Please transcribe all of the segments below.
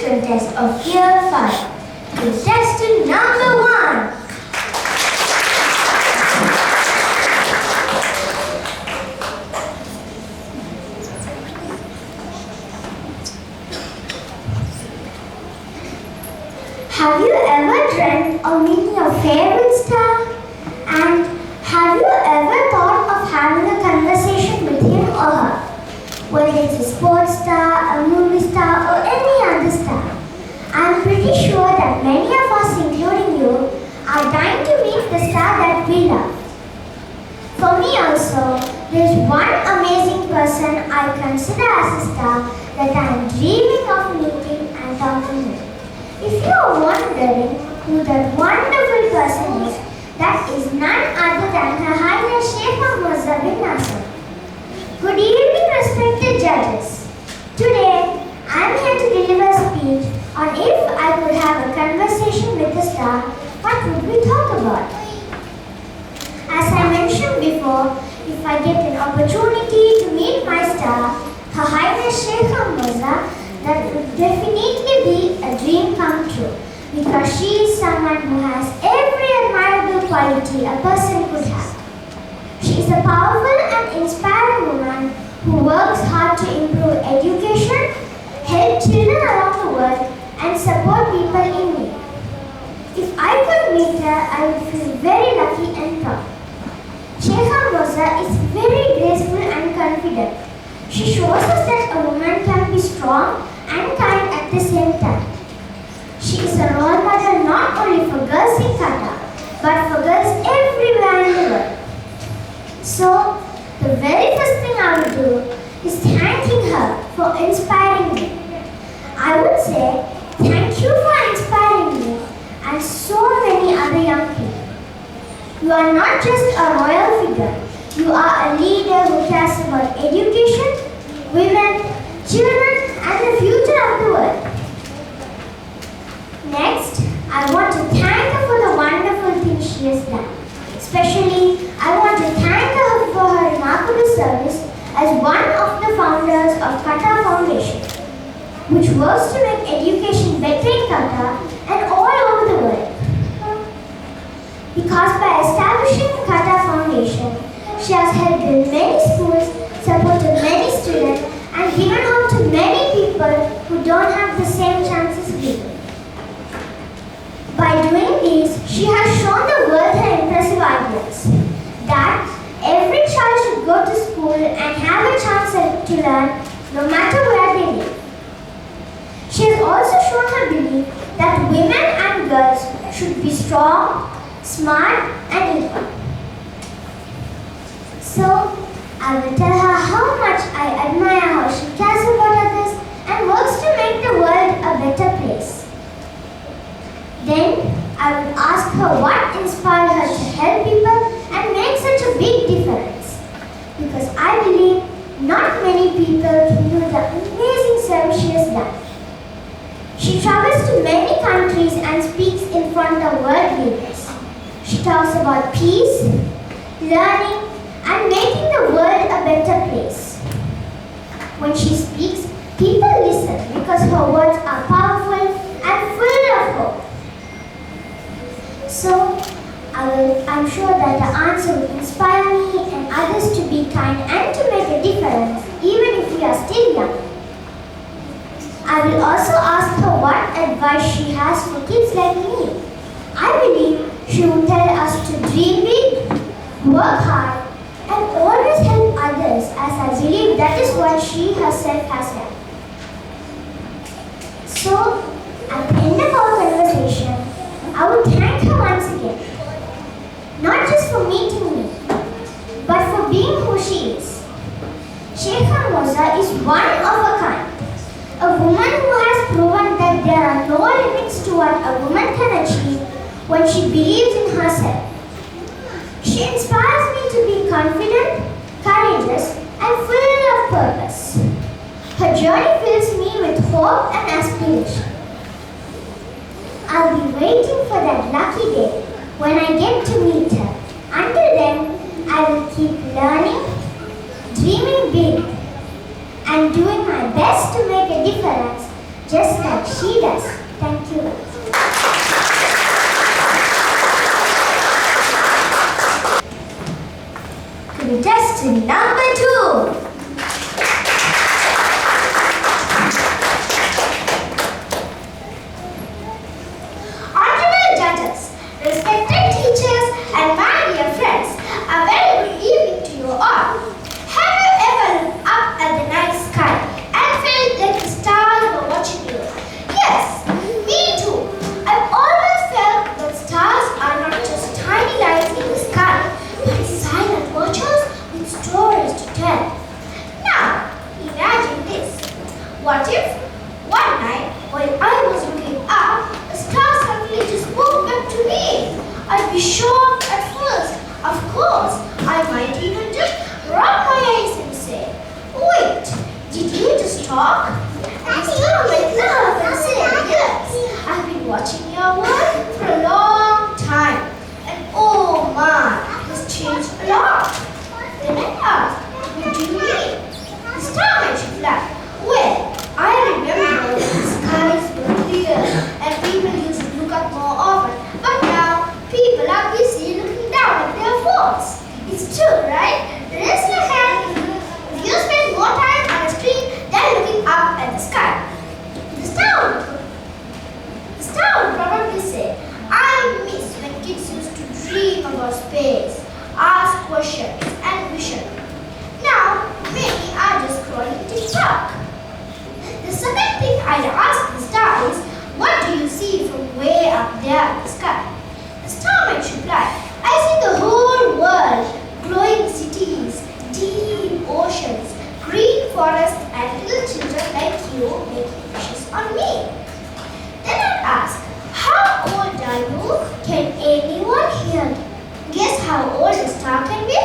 Aptitude Test of Year 5. Contestant number 1. Have you ever dreamt of meeting your favorite star? And have you ever thought of having a conversation with him or her? Whether it's a sports star, a movie star, or any other star. I'm pretty sure that many of us, including you, are dying to meet the star that we love. For me also, there's one amazing person I consider as a star that I'm dreaming of meeting and talking with. If you are wondering who that wonderful person is, that is none other than Her Highness Sheikh Mirza bin Nasser. Good evening, respected judges. Today, I am here to deliver a speech on if I could have a conversation with a star, what would we talk about? As I mentioned before, if I get an opportunity to meet my star, Her Highness Sheikh Mirza, that would definitely be a dream come true, because she is someone who has every admirable quality a person could have. She is a powerful and inspiring woman who works hard to improve education, help children around the world, and support people in need. If I could meet her, I would feel very lucky and proud. Sheikha Mirza is very graceful and confident. She shows us that a woman can be strong and kind at the same time. She is a role model not only for girls in Qatar, but for girls everywhere in the world. So, the very first thing I would do is thanking her for inspiring me. I would say, thank you for inspiring me and so many other young people. You are not just a royal figure. You are a leader who cares about education, women, children, and the future of the world. Next, I want to thank her for the wonderful things she has done. Especially, I want to thank her for her remarkable service as one of the founders of Qatar Foundation, which works to make education better in Qatar and all over the world. Because by establishing the Qatar Foundation, she has helped in many schools, supported many students, and given hope to many people who don't have the same chances we do. By doing this, she has shown the world her impressive ideals, that every child should go to school and have a chance to learn no matter where they live. She has also shown her belief that women and girls should be strong, smart, and equal. So, I will tell her how much I admire how she cares about others and works to make the world a better place. Then, I would ask her what inspired her to help people and make such a big difference. Because I believe not many people can do the amazing service she has done. She travels to many countries and speaks in front of world leaders. She talks about peace, learning, and making the world a better place. When she speaks, people listen because her words are powerful and full of hope. So, I'm sure that the answer will inspire me and others to be kind and to make a difference, even if we are still young. I will also ask her what advice she has for kids like me. I believe she will tell us to dream big, work hard, and always help others, as I believe that is what she herself has done. So, at the end of our conversation, I would thank her once again. Not just for meeting me, but for being who she is. Sheikha Mirza is one of a kind. A woman who has proven that there are no limits to what a woman can achieve when she believes in herself. She inspires me to be confident, courageous, and full of purpose. Her journey fills me with hope and aspiration. I'll be waiting for that lucky day when I get to meet her. Until then, I will keep learning, dreaming big, and doing my best to make a difference just like she does. Thank you. Contestant number 2. Honorable judges, respected teachers, and my dear friends, a very good evening to you all. Have you ever looked up at the night sky and felt like the stars were watching you? Yes, me too. I've always felt that stars are not just tiny lights in the sky, but silent watchers with stories to tell. Now, imagine this. What if one night, while I was looking up, a star suddenly just spoke back to me? I'd be shocked at first. Of course, I might even just rub my eyes and say, "Wait, did you just talk?" And the star might laugh and say, "Yes, I've been watching your work for a long time. And oh man, it has changed a lot." Then I asked, "What do you mean?" The star might reply, "Well, I remember when the skies were clear and people used to look up more often. But now, people are busy looking down at their phones." It's true, right? Raise your hand if you spend more time on a screen than looking up at the sky. The star would probably say, "I miss when kids used to dream about space, ask questions, and vision. Now, many are just scrolling TikTok." The second thing I'd ask the star is, "What do you see from way up there in the sky?" The star might reply, "I see the whole world, glowing cities, deep oceans, green forests, and little children like you making wishes on me." Then I'd ask, "How old are you? Can anyone here guess how old a star can be?"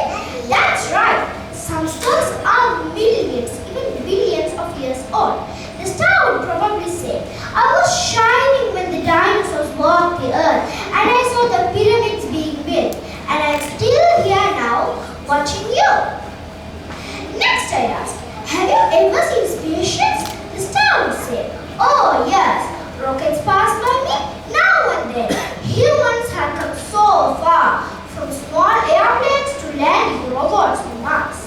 That's right, some stars are millions, even billions of years old. The star would probably say, "I was shining when the dinosaurs walked the earth, and I saw the pyramids being built, and I'm still here now, watching you." Next I'd ask, "Have you ever seen spaceships?" The star would say, "Oh yes, rockets pass by me now and then. Humans have come so far, from small airplanes to landing robots on Mars."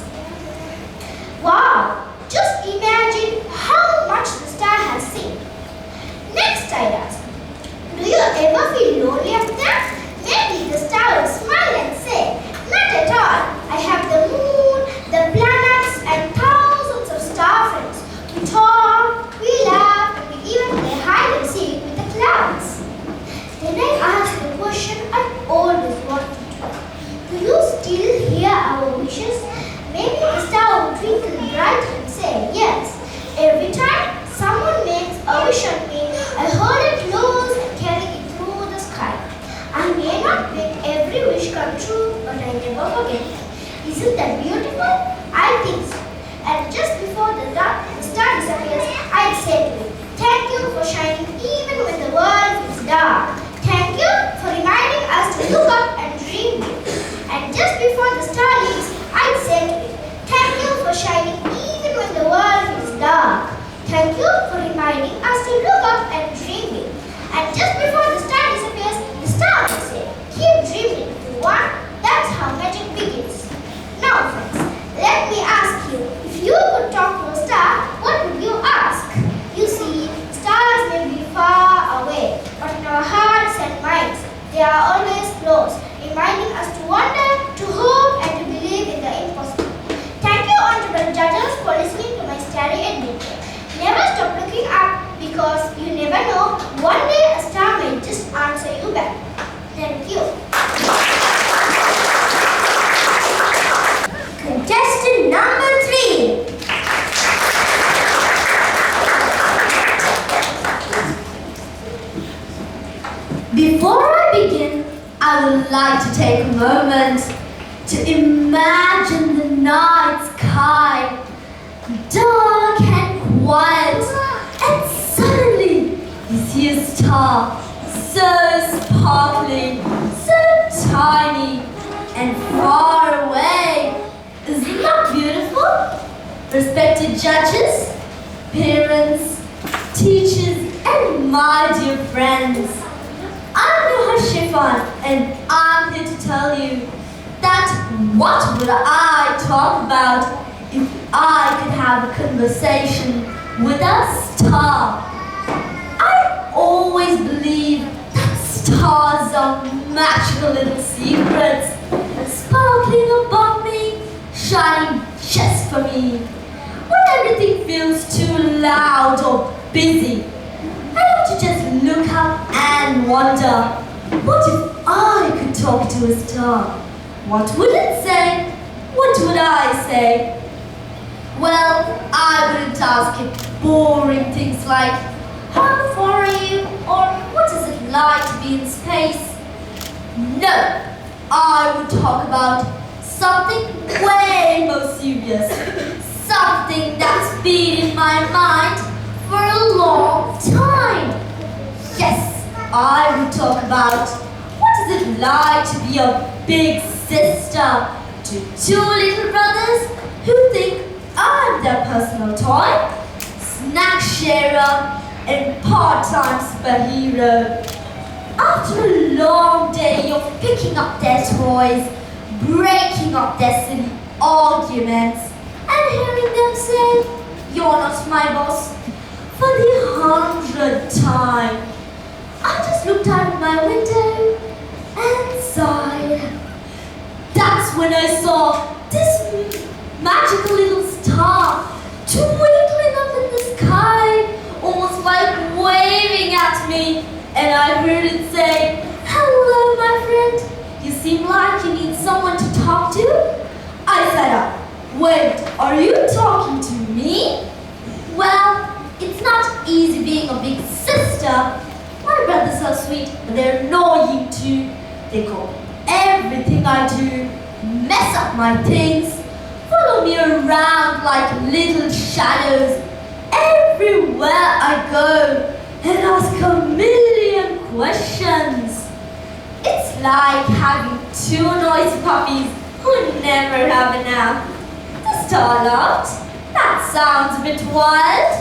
Wow! Just imagine how much the star has seen. Next I'd ask, "Do you ever feel lonely up there?" Maybe the star will smile and say, "Not at all. I have the moon, the planets, and thousands of star friends. We talk, we laugh, and we even play hide and seek with the clouds." Then I ask the question I've always wanted to know. "Do you still hear our wishes?" Maybe the star will twinkle brighter and say, "Yes. Every time someone makes a wish on me, I hold it close and carry it through the sky. I may not make every wish come true, but I never forget it." Isn't that beautiful? I think so. And just before the star disappears, I'd say to it, "Thank you for shining even when the world is dark. Thank you for reminding us to look up and dream big." And just before the star leaves, I'd say to it, "Thank you for shining even when the world is dark. Thank you for reminding us to look up and dream big." And just before the star disappears, the star will say, "Keep dreaming if you want. That's how magic begins." Now friends, let me ask you, if you could talk to a star, what would you ask? You see, stars may be far away, but in our hearts and minds, they are always close, reminding us to wonder, to hope, and to believe in the impossible. Thank you, honorable judges, for listening to my starry adventure. Never stop looking up, because you never know, one day a star may just answer you back. Thank you. Contestant number 3. Before I begin, I would like to take a moment to imagine the night sky, dark and quiet, and suddenly you see a star, so sparkling, so tiny, and far away. Isn't that beautiful? Respected judges, parents, teachers, and my dear friends. I'm your Shifan, and I'm here to tell you that what would I talk about if I could have a conversation with a star? I always believe that stars are magical little secrets, sparkling above me, shining just for me. When everything feels too loud or busy, I love to just look up and wonder, what if I could talk to a star? What would it say? What would I say? Well, I wouldn't ask it boring things like, how far are you? Or what is it like to be in space? No, I would talk about something way more serious. Something that's been in my mind for a long time. Yes, I would talk about what is it like to be a big sister to two little brothers who think I'm their personal toy, snack sharer, and part-time superhero. After a long day of picking up their toys, breaking up their silly arguments, and hearing them say, "You're not my boss," for the 100th time, I just looked out of my window and sighed. That's when I saw this magical little star twinkling up in the sky, almost like waving at me, and I heard it say, "Hello, my friend. You seem like you need someone to talk to." I sat up. Wait, are you talking to me? Well, it's not easy being a big sister. My brothers are sweet, but they're annoying too. They copy everything I do, mess up my things, follow me around like little shadows everywhere I go, and ask a million questions. It's like having two noisy puppies who never have a nap. The star laughed. That sounds a bit wild.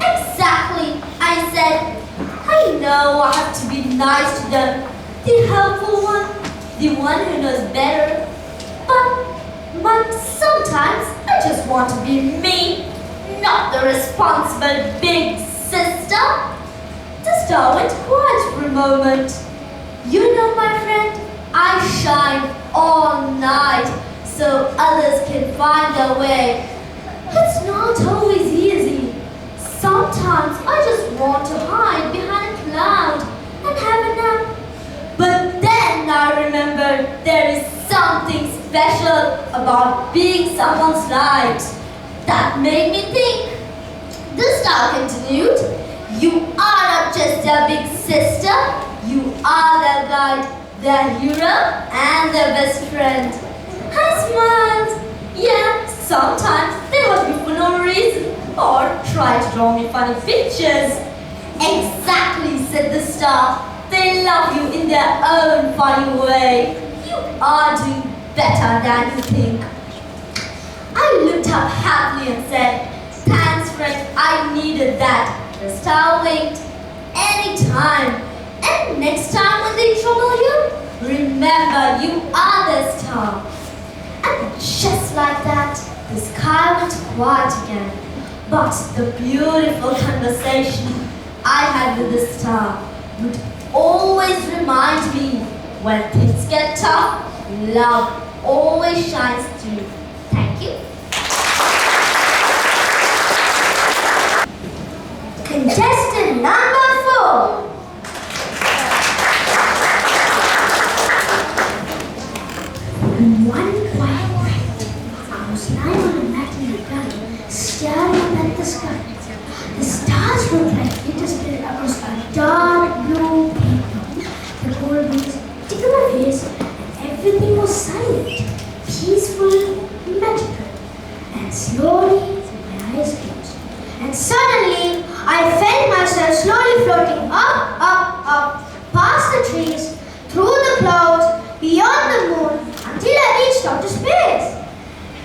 Exactly, I said. I know I have to be nice to them, the helpful one, the one who knows better. But sometimes I just want to be me, not the responsible big sister. The star went quiet for a moment. You know, my friend, I shine all night so others can find their way. It's not always easy. Sometimes I just want to hide behind a cloud and have a nap. But then I remembered there is something special about being someone's light. That made me think. The star continued, "You are not just their big sister, you are their guide, their hero, and their best friend." I smiled. Yeah, sometimes they hurt me for no reason or try to draw me funny pictures. Exactly, said the star. They love you in their own funny way. You are doing better than you think. I looked up happily and said, "Thanks, friend, I needed that." The star winked. "Anytime. And next time when they trouble you, remember you are the star." And just like that, the sky went quiet again. But the beautiful conversation I had with the star would always remind me, when things get tough, love always shines through. Thank you. Contestant number 4. One quiet night, I was lying on a mat in the garden, staring at the sky. The stars looked like glitter spread across a dark blue paper. The cold breeze tickled my face, and everything was silent, peaceful, magical. And slowly, my eyes closed. And suddenly, I felt myself slowly floating up, past the trees, through the clouds, beyond the moon, until I reached out to space.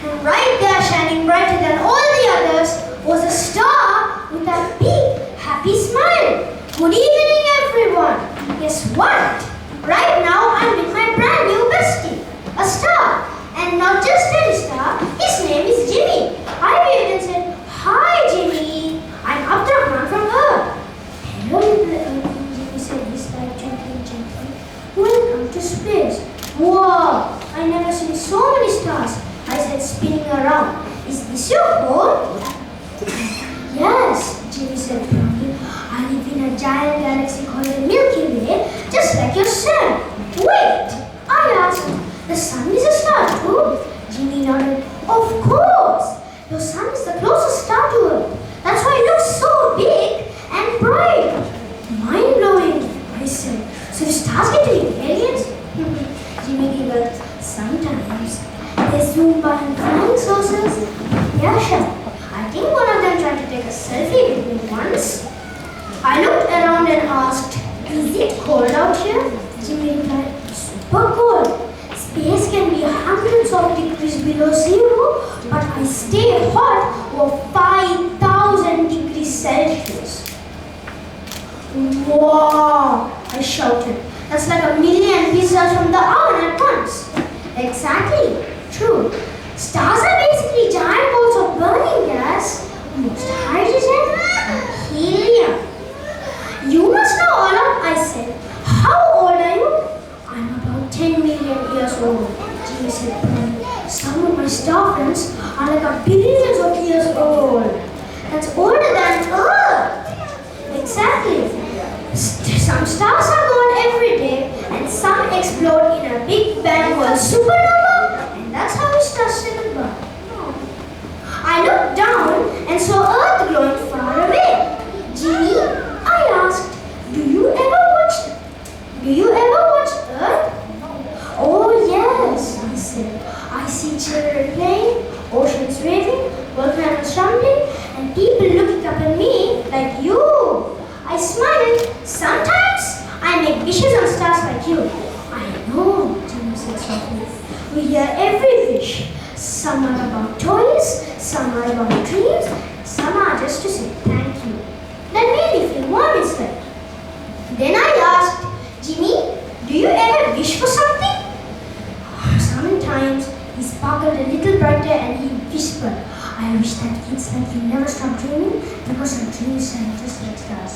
And right there, shining brighter than all the others, was a star with a big, happy smile. Good evening, everyone. Guess what? Right now, I'm with my brand new bestie, a star. And not just any star, his name is Jimmy. I waved and said, "Hi, Jimmy. I'm Abdurrahman from Earth." "Hello, little Earth," Jimmy said, his light twinkling gently. "Welcome to space." "Wow, I never seen so many stars," I said, spinning around. "Is this your home?" "Yes," Jimmy said proudly. "I live in a giant galaxy called the Milky Way, just like your sun." "Wait," I asked, "the sun is a star too?" Jimmy nodded. "Of course! Your sun is the closest star to Earth. That's why it looks so big and bright." "Mind-blowing," I said. "So do stars get to be aliens?" Jimmy giggled. "Sometimes. They zoom by in flying saucers." "Yeah, sure. I think one of them tried to take a selfie with me once." I looked around and asked, "Is it cold out here?" Jimmy replied, "Super cold. Space can be hundreds of degrees below zero, but I stay hot over 5,000 degrees Celsius." "Wow!" I shouted. "That's like a million pizzas from the oven at once." "Exactly. True. Stars are basically giant balls of burning gas, most hydrogen and helium." "You must know all of," I said. "How old are you?" "I'm about 10 million years old," Jimmy said proudly. "Some of my star friends are like a billions of years old." "That's older than Earth." "Exactly. Some stars are born every day and some explode in a big bang called supernova, and that's how we start to burn." I looked down and saw Earth glowing far away. "Jimmy," I asked, Do you ever watch Earth?" "Oh yes," he said. "I see children playing, oceans waving, volcanoes rumbling, and people looking up at me like you." I smiled. "Sometimes I make wishes on stars like you." "I know," Jimmy said softly. "We hear every wish. Some are about toys, some are about dreams, some are just to say thank you." That made me feel warm inside. Then I asked, "Jimmy, do you ever wish for something?" Sometimes he sparkled a little brighter and he whispered, "I wish that kids like you never stop dreaming, because our dreams shine just like stars."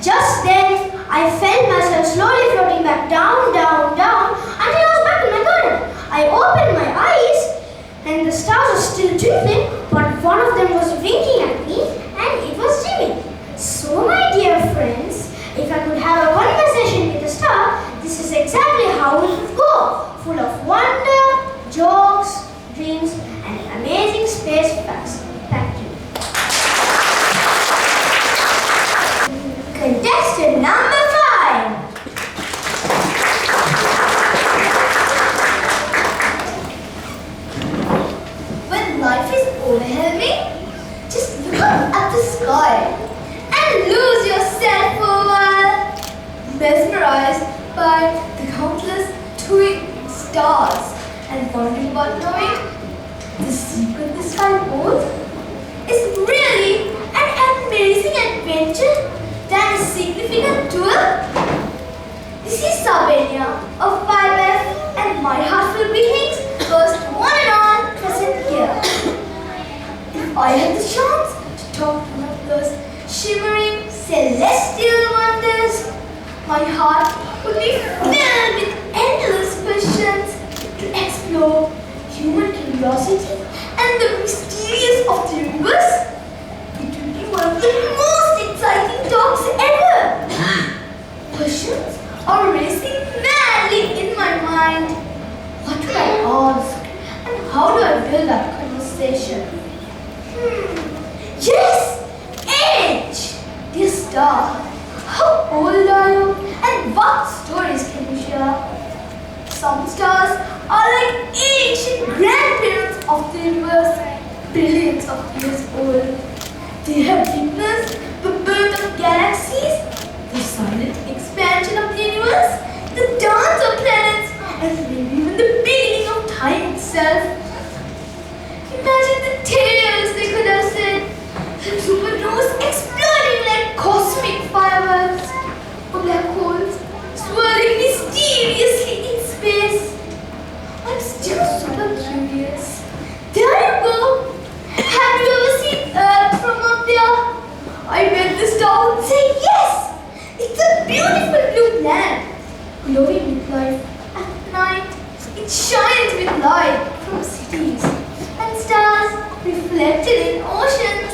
Just then, I felt myself slowly floating back down, down, down until I was back in my garden. I opened my eyes and the stars were still twinkling, but one of them was winking at me and it was Jimmy. So, my dear friends, if I could have a conversation with a star, this is exactly how it would go. Full of wonder, jokes, dreams, and amazing space facts. Thank you. Contestant number 5. When life is overwhelming, just look up at the sky and lose yourself for a while, mesmerized by the countless twinkling stars and wondering about knowing the secret the sky holds is really an amazing adventure than a significant tour. This is Sabenia of 5F, and my heartfelt greetings goes to one and all present here. If I had the chance to talk to one of those shimmering celestial wonders, my heart would be filled with endless questions to explore human curiosity and the mysterious of the universe. It would be one of the most exciting talks ever. Questions are racing madly in my mind. What do I ask? And how do I build up conversation? Yes! Age! Dear star, how old are you? And what stories can you share? Some stars are like ancient grandparents of the universe, billions of years old. They have witnessed the birth of galaxies, the silent expansion of the universe, the dance of planets, and maybe even the beginning of time itself. Imagine the tales they could have said. The supernovas glowing with life. At night, it shines with light from cities and stars reflected in oceans.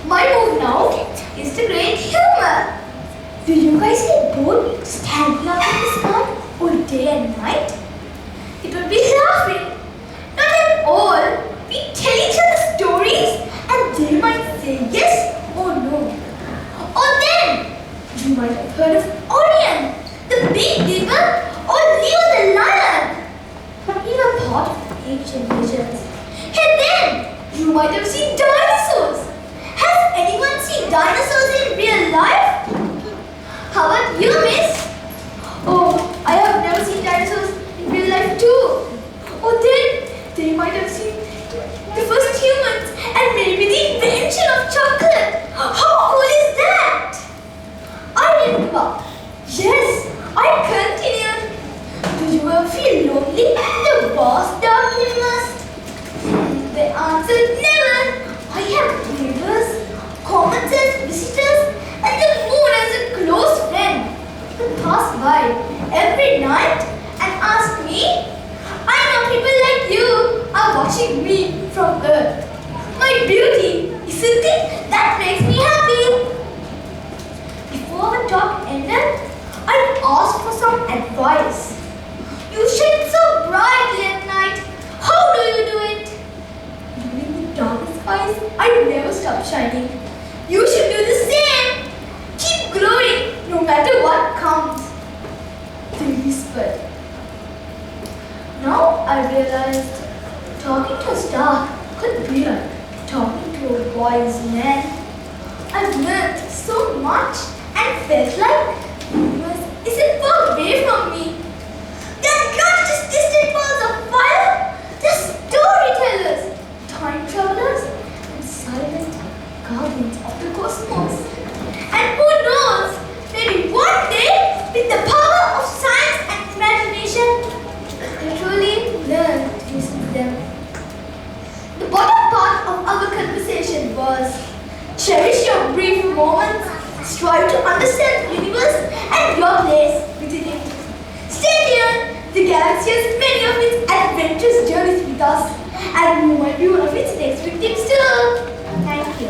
My move now is to create humor. Do you guys get bored standing up in the sky all day and night? It would be laughing. Not at all. We tell each other stories and they might say yes or no. Or then, you might have heard of Orion, the big dipper, or Leo the lion. We were part of ancient legends. And then, you might have seen dinosaurs. Has anyone seen dinosaurs in real life? How about you, miss? Oh, I have never seen dinosaurs in real life too. Or then, they might have seen the first humans and maybe the invention of chocolate. How cool is that? I didn't give up. Yes, I continued. Do you ever feel lonely in the vast dark universe? The answer is never. I have neighbors, common sense visitors, and the moon as a close friend who pass by every night and ask me, I know people like you are watching me from Earth. My beauty, isn't it? That makes me happy. Before the talk ended, I asked for some advice. You shine so brightly at night. How do you do it? During the darkest skies, I never stop shining. You should do the same. Keep glowing no matter what comes. They whispered. Now I realized talking to a star could be like talking to a wise man. I've learned so much and felt like the universe isn't far away from me. They're not just distant balls of fire, they're storytellers, time travelers, and silent guardians of the cosmos. And who knows, maybe one day, with the power of science and imagination, I truly learn to listen to them. The bottom part of our conversation was, cherish your brief moments, strive to understand the universe and your place within it. Stay tuned, the galaxy has many of its adventurous journeys with us, and you might be one of its next victims too. Thank you.